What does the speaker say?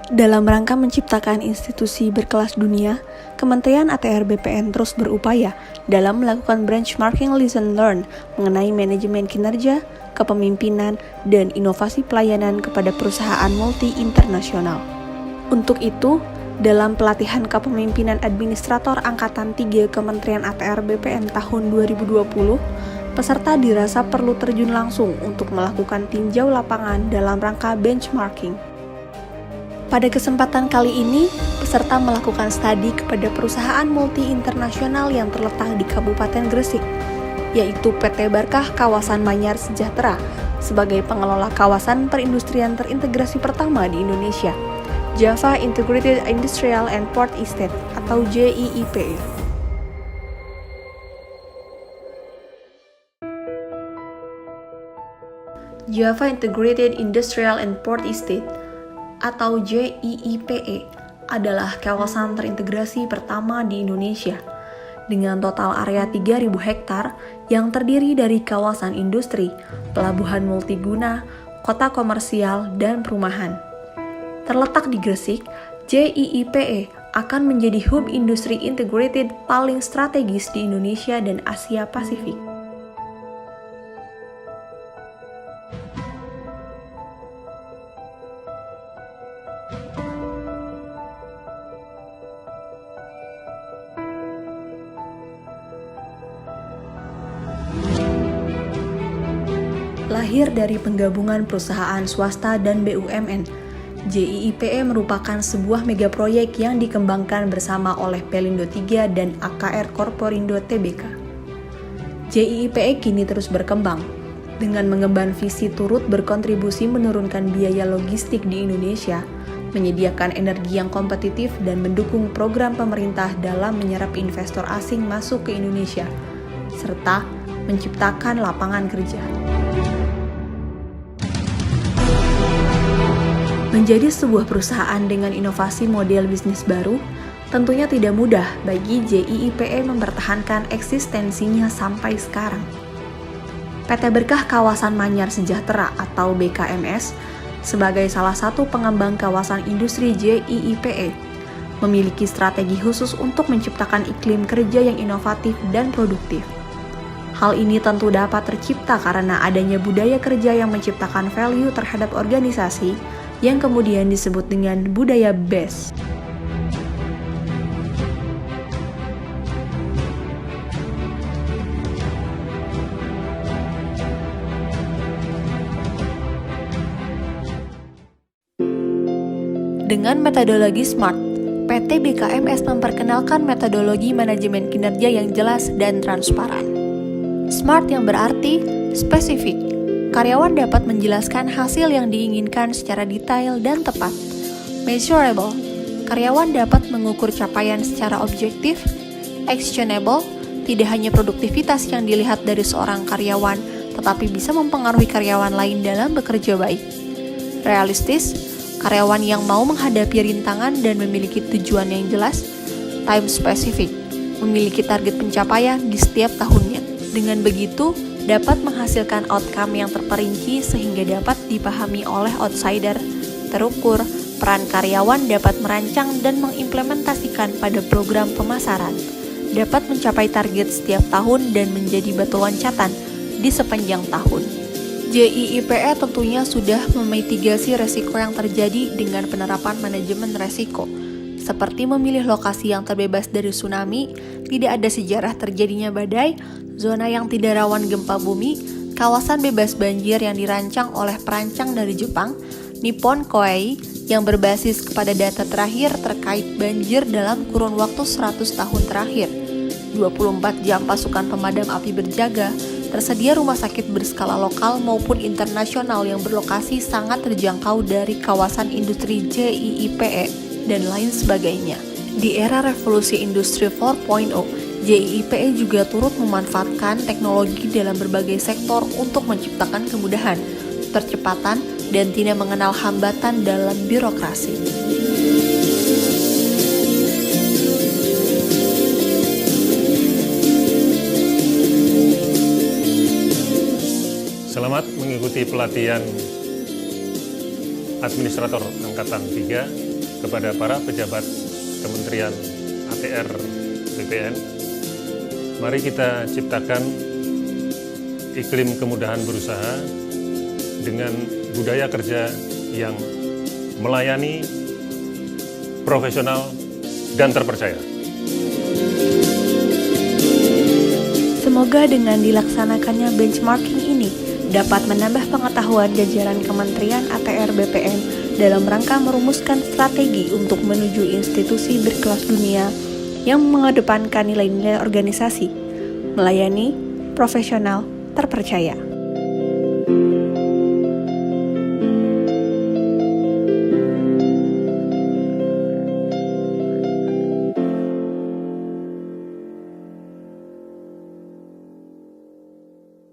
Dalam rangka menciptakan institusi berkelas dunia, Kementerian ATR BPN terus berupaya dalam melakukan benchmarking listen learn mengenai manajemen kinerja, kepemimpinan, dan inovasi pelayanan kepada perusahaan multi internasional. Untuk itu, dalam pelatihan kepemimpinan administrator Angkatan 3 Kementerian ATR BPN tahun 2020, peserta dirasa perlu terjun langsung untuk melakukan tinjau lapangan dalam rangka benchmarking. Pada kesempatan kali ini, peserta melakukan studi kepada perusahaan multi internasional yang terletak di Kabupaten Gresik, yaitu PT Barkah Kawasan Manyar Sejahtera sebagai pengelola kawasan perindustrian terintegrasi pertama di Indonesia, Java Integrated Industrial and Port Estate atau JIIPE. Java Integrated Industrial and Port Estate atau JIIPE adalah kawasan terintegrasi pertama di Indonesia dengan total area 3.000 hektar yang terdiri dari kawasan industri, pelabuhan multiguna, kota komersial, dan perumahan. Terletak di Gresik, JIIPE akan menjadi hub industri integrated paling strategis di Indonesia dan Asia Pasifik. Lahir dari penggabungan perusahaan swasta dan BUMN, JIIPE merupakan sebuah megaproyek yang dikembangkan bersama oleh Pelindo III dan AKR Corporindo Tbk. JIIPE kini terus berkembang, dengan mengemban visi turut berkontribusi menurunkan biaya logistik di Indonesia, menyediakan energi yang kompetitif dan mendukung program pemerintah dalam menyerap investor asing masuk ke Indonesia, serta menciptakan lapangan kerja. Menjadi sebuah perusahaan dengan inovasi model bisnis baru, tentunya tidak mudah bagi JIIPE mempertahankan eksistensinya sampai sekarang. PT Berkah Kawasan Manyar Sejahtera atau BKMS sebagai salah satu pengembang kawasan industri JIIPE memiliki strategi khusus untuk menciptakan iklim kerja yang inovatif dan produktif. Hal ini tentu dapat tercipta karena adanya budaya kerja yang menciptakan value terhadap organisasi yang kemudian disebut dengan budaya BES. Dengan metodologi SMART, PT BKMS memperkenalkan metodologi manajemen kinerja yang jelas dan transparan. SMART yang berarti spesifik. Karyawan dapat menjelaskan hasil yang diinginkan secara detail dan tepat. Measurable, karyawan dapat mengukur capaian secara objektif. Actionable, tidak hanya produktivitas yang dilihat dari seorang karyawan, tetapi bisa mempengaruhi karyawan lain dalam bekerja baik. Realistis, karyawan yang mau menghadapi rintangan dan memiliki tujuan yang jelas. Time specific, memiliki target pencapaian di setiap tahunnya. Dengan begitu, dapat menghasilkan outcome yang terperinci sehingga dapat dipahami oleh outsider, terukur, peran karyawan dapat merancang dan mengimplementasikan pada program pemasaran, dapat mencapai target setiap tahun dan menjadi batu loncatan di sepanjang tahun. JIIPE tentunya sudah memitigasi resiko yang terjadi dengan penerapan manajemen resiko, seperti memilih lokasi yang terbebas dari tsunami, tidak ada sejarah terjadinya badai, zona yang tidak rawan gempa bumi, kawasan bebas banjir yang dirancang oleh perancang dari Jepang, Nippon Koei, yang berbasis kepada data terakhir terkait banjir dalam kurun waktu 100 tahun terakhir, 24 jam pasukan pemadam api berjaga, tersedia rumah sakit berskala lokal maupun internasional yang berlokasi sangat terjangkau dari kawasan industri JIIPE, dan lain sebagainya. Di era revolusi industri 4.0, JIIPE juga turut memanfaatkan teknologi dalam berbagai sektor untuk menciptakan kemudahan, percepatan, dan tidak mengenal hambatan dalam birokrasi. Selamat mengikuti pelatihan Administrator Angkatan 3 kepada para pejabat Kementerian ATR BPN, mari kita ciptakan iklim kemudahan berusaha dengan budaya kerja yang melayani, profesional, dan terpercaya. Semoga dengan dilaksanakannya benchmarking ini dapat menambah pengetahuan jajaran Kementerian ATR BPN dalam rangka merumuskan strategi untuk menuju institusi berkelas dunia yang mengedepankan nilai-nilai organisasi, melayani, profesional, terpercaya.